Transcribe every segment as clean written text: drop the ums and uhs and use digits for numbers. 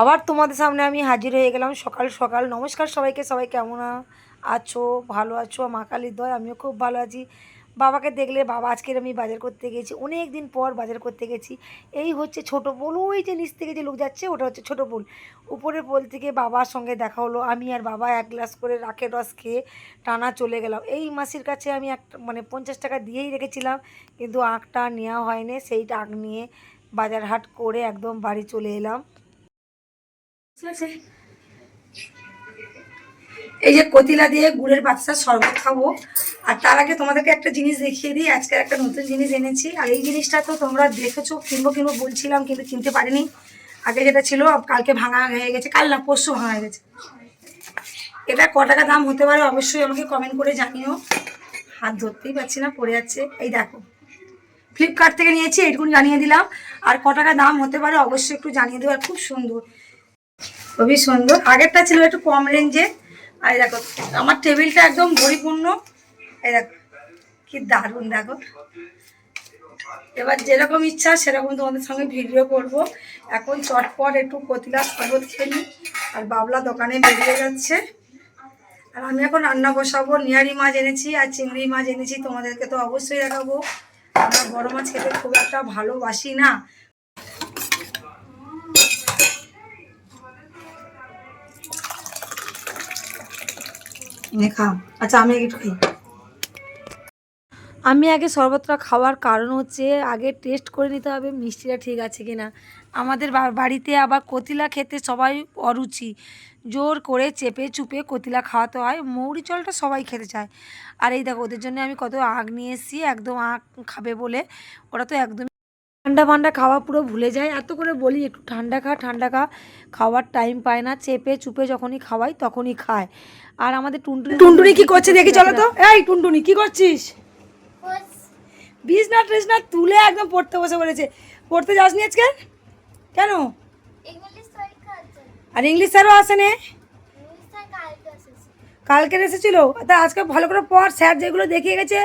আবার তোমাদের সামনে আমি হাজির হয়ে গেলাম সকাল সকাল। নমস্কার সবাইকে, সবাই কেমন আছো? ভালো আছো? মা কালীর দয় আমিও খুব ভালো আছি। বাবাকে দেখলে বাবা আজকের আমি বাজার করতে গেছি, অনেক দিন পর বাজার করতে গেছি। এই হচ্ছে ছোটো পোল, ওই যে নিচ থেকে যে লোক যাচ্ছে ওটা হচ্ছে ছোটো পোল। উপরের পোল থেকে বাবার সঙ্গে দেখা হলো। আমি আর বাবা এক গ্লাস করে আখের রস খেয়ে টানা চলে গেলাম। এই মাসির কাছে আমি একটা 50 টাকা দিয়েই রেখেছিলাম, কিন্তু আখটা নেওয়া হয়নি। সেইটা আখ নিয়ে বাজার হাট করে একদম বাড়ি চলে এলাম। এই যে কতিলা দিয়ে গুড়ের বাচ্চার শরবত খাবো। আর তার আগে তোমাদেরকে একটা জিনিস দেখিয়ে দিই, আজকে একটা নতুন জিনিস এনেছি। আর এই জিনিসটা তো তোমরা দেখেছো, কিনবো কিনবো বলছিলাম কিন্তু কিনতে পারিনি। আগে যেটা ছিল কালকে ভাঙা হয়ে গেছে, কাল না পরশু ভাঙা হয়ে গেছে। এটা ক টাকা দাম হতে পারে অবশ্যই আমাকে কমেন্ট করে জানিও। হাত ধরতেই পারছি না, পড়ে যাচ্ছে। এই দেখো, ফ্লিপকার্ট থেকে নিয়েছি, এইটুকুনি জানিয়ে দিলাম। আর ক টাকা দাম হতে পারে অবশ্যই একটু জানিয়ে দেবো। আর খুব সুন্দর, খুবই সুন্দর। আগেরটা ছিল একটু কম রেঞ্জে। আর দেখো আমার টেবিলটা একদম পরিপূর্ণ। এই দেখো কি দারুণ, দেখো। এবার যেরকম ইচ্ছা সেরকম তোমাদের সঙ্গে ভিডিও করব। এখন চটপট একটু কতিলা শরবত খেলি। আর বাবলা দোকানে বেরিয়ে যাচ্ছে। আর আমি এখন রান্না বসাবো। নিয়ারি মাছ এনেছি আর চিংড়ি মাছ এনেছি, তোমাদেরকে তো অবশ্যই দেখাবো। আমরা বড় মাছ খেতে খুব একটা ভালোবাসি না। খাও। আচ্ছা আমি একটু খাই। আমি আগে শরবতটা খাওয়ার কারণ হচ্ছে আগে টেস্ট করে নিতে হবে মিষ্টিটা ঠিক আছে কি না। আমাদের বাড়িতে আবার কতিলা খেতে সবাই অরুচি, জোর করে চেপে চুপে কতিলা খাওয়াতে হয়। মৌরি জলটা সবাই খেতে চায়। আর এই দেখো ওদের জন্য আমি কত আগ নিয়ে এসেছি, একদম আগ খাবে বলে। ওরা তো একদম ঠান্ডা ফান্ডা খাওয়া পুরো ভুলে যায়। এত করে বলি একটু ঠান্ডা খা ঠান্ডা খা, খাওয়ার টাইম পায় না। চেপে চুপে যখনই খাওয়াই তখনই খায়। আর আমাদের টুনটুনি টুনটুনি কি করছে দেখি চলো তো। এই টুনটুনি কি করছিস? বিছনা টিছনা তুলে একদম পড়তে বসে পড়েছে। পড়তে যাসনি আজকে কেন? আর ইংলিশ স্যারও আসেনি? কালকে এসেছিল। তা আজকে ভালো করে পড়, স্যার যেগুলো দেখিয়ে গেছে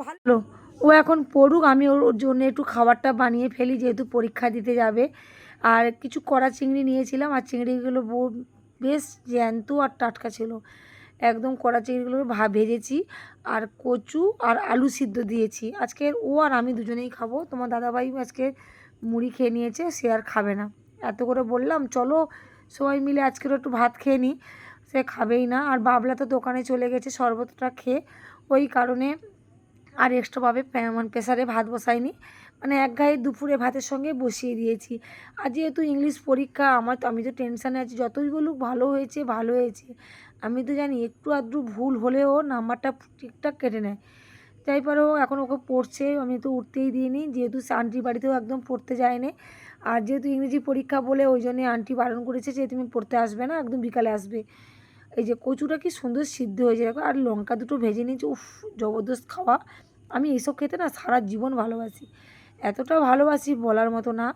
ভালো। ও এখন পড়ুক, আমি ওর জন্য একটু খাবারটা বানিয়ে ফেলি যেহেতু পরীক্ষা দিতে যাবে। আর কিছু কড়া চিংড়ি নিয়েছিলাম, আর চিংড়িগুলো বেশ জ্যান্ত আর টাটকা ছিল। একদম কড়া চিংড়িগুলো ভেজেছি। আর কচু আর আলু সিদ্ধ দিয়েছি। আজকে ও আর আমি দুজনেই খাবো। তোমার দাদাভাই আজকে মুড়ি খেয়ে নিয়েছে, সে আর খাবে না। এত করে বললাম চলো সবাই মিলে আজকেরও একটু ভাত খেয়ে নিই, সে খাবেই না। আর বাবলা তো দোকানে চলে গেছে শরবতটা খেয়ে, ওই কারণে আর এক্সট্রাভাবে প্রেসারে ভাত বসাইনি। এক গায়ে দুপুরে ভাতের সঙ্গে বসিয়ে দিয়েছি। আর যেহেতু ইংলিশ পরীক্ষা আমি তো টেনশানে আছি। যতই বলুক ভালো হয়েছে ভালো হয়েছে, আমি তো জানি একটু আধটু ভুল হলেও নাম্বারটা ঠিকঠাক কেটে নেয়। যাই পারো এখন ওকে পড়ছে, আমি তো উঠতেই দিইনি, যেহেতু আন্টির বাড়িতেও একদম পড়তে যায়নি। আর যেহেতু ইংরেজি পরীক্ষা বলে ওই জন্যে আন্টি বারণ করেছে যে তুমি পড়তে আসবে না, একদম বিকালে আসবে। এই যে কচুটা কি সুন্দর সিদ্ধ হয়েছে দেখো। আর লঙ্কা দুটো ভেজে নিয়েছি, উফ জবরদস্ত খাওয়া। আমি এইসব খেতে না সারা জীবন ভালোবাসি, এতটা ভালোবাসি বলার মতো না।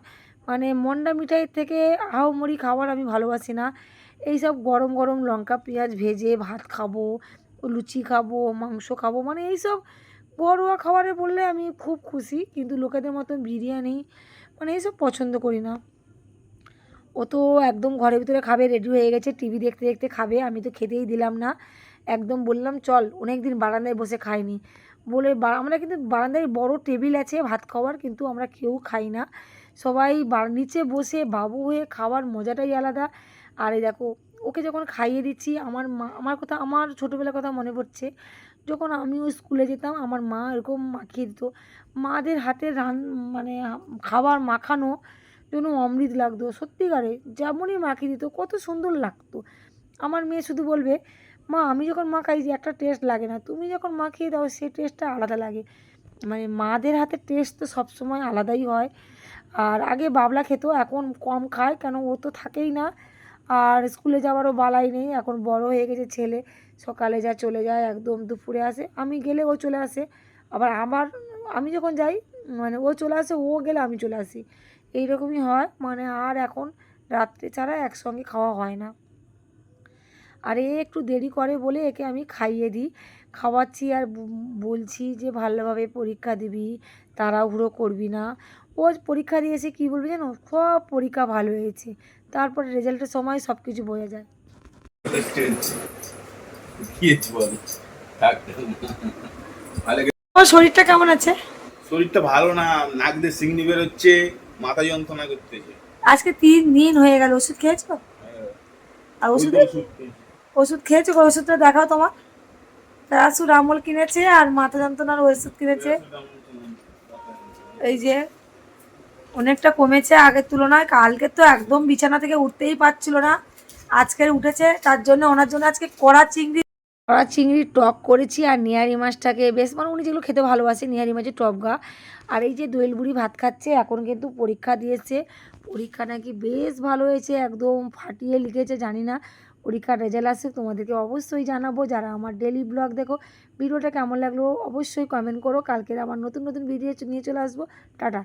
মন্ডা মিঠাইয়ের থেকে আহামরি খাবার আমি ভালোবাসি না। এইসব গরম গরম লঙ্কা পেঁয়াজ ভেজে ভাত খাবো, লুচি খাবো, মাংস খাবো, এইসব ঘরোয়া খাবারে বললে আমি খুব খুশি। কিন্তু লোকেদের মতন বিরিয়ানি এইসব পছন্দ করি না। ও তো একদম ঘরের ভিতরে খাবে, রেডি হয়ে গেছে, টিভি দেখতে দেখতে খাবে। আমি তো খেতেই দিলাম না, একদম বললাম চল, অনেক দিন বারান্দায় বসে খাইনি বলে। আমরা কিন্তু বারান্দায় বড় টেবিল আছে ভাত খাওয়ার, কিন্তু আমরা কেউ খাই না। সবাই নিচে বসে বাবু হয়ে খাওয়ার মজাটাই আলাদা। আর এই দেখো ওকে যখন খাইয়ে দিচ্ছি, আমার ছোটোবেলার কথা মনে পড়ছে। যখন আমিও স্কুলে যেতাম আমার মা এরকম মাখিয়ে দিত। মাদের হাতের খাবার মাখানো যেন অমৃত লাগতো সত্যিকারে। যেমনই মাখিয়ে দিত কত সুন্দর লাগতো। আমার মেয়ে শুধু বলবে, মা আমি যখন মাখাই যে একটা টেস্ট লাগে না, তুমি যখন মাখিয়ে দাও সেই টেস্টটা আলাদা লাগে। মাদের হাতের টেস্ট তো সবসময় আলাদাই হয়। আর আগে বাবলা খেত, এখন কম খায়, কেন ও তো থাকেই না। আর স্কুলে যাওয়ারও বালাই নেই, এখন বড় হয়ে গেছে ছেলে। সকালে যা চলে যায়, একদম দুপুরে আসে, আমি গেলে ও চলে আসে। আবার আমি যখন যাই ও চলে আসে, ও গেলে আমি চলে আসি। এই রকমই হয়। আর এখন রাত্রে ছাড়া একসঙ্গে খাওয়া হয় না। আর এ একটু দেরি করে বলে একে আমি খাইয়ে দিই, খাওয়াচ্ছি। আর বলছি যে ভালোভাবে পরীক্ষা দিবি, তাড়াহুড়ো করবি না। ও পরীক্ষা দিয়েছে কী বলবে জানো, সব পরীক্ষা ভালো হয়েছে, তারপরে রেজাল্টের সময় সব কিছু বোঝা যায়। তোমার শরীরটা কেমন আছে? শরীরটা ভালো না, নাক দিয়ে সিংনি বেরোচ্ছে, মাথা যন্ত্রণা করতেছে। আজকে 3 দিন হয়ে গেল, ওষুধ খেয়েছো? আর ওই তো ওষুধে ওষুধ খেয়েছি। ওষুধ খেয়েছো? ওই ওষুধটা দেখাও তোমার। প্যারাসুরামল কিনেছে আর মাথা যন্ত্রণার ওষুধ কিনেছে। এই যে অনেকটা কমেছে আগের তুলনায়। কালকে তো একদম বিছানা থেকে উঠতেই পারছিল না, আজকের উঠেছে। তার জন্য ওনার জন্য আজকে কড়া চিংড়ি টক করেছি। আর নিহারি মাছটাকে বেশ, মানে উনি যেগুলো খেতে ভালোবাসে, নিহারি মাছের টক গা। আর এই যে দোয়েল বুড়ি ভাত খাচ্ছে, এখন কিন্তু পরীক্ষা দিয়েছে। পরীক্ষা নাকি বেশ ভালো হয়েছে, একদম ফাটিয়ে লিখেছে। জানি না, পরীক্ষার রেজাল্ট আসে তোমাদেরকে অবশ্যই জানাবো। যারা আমার ডেলি ব্লগ দেখো, ভিডিওটা কেমন লাগলো অবশ্যই কমেন্ট করো। কালকের আমার নতুন নতুন ভিডিও নিয়ে চলে আসবো। টাটা।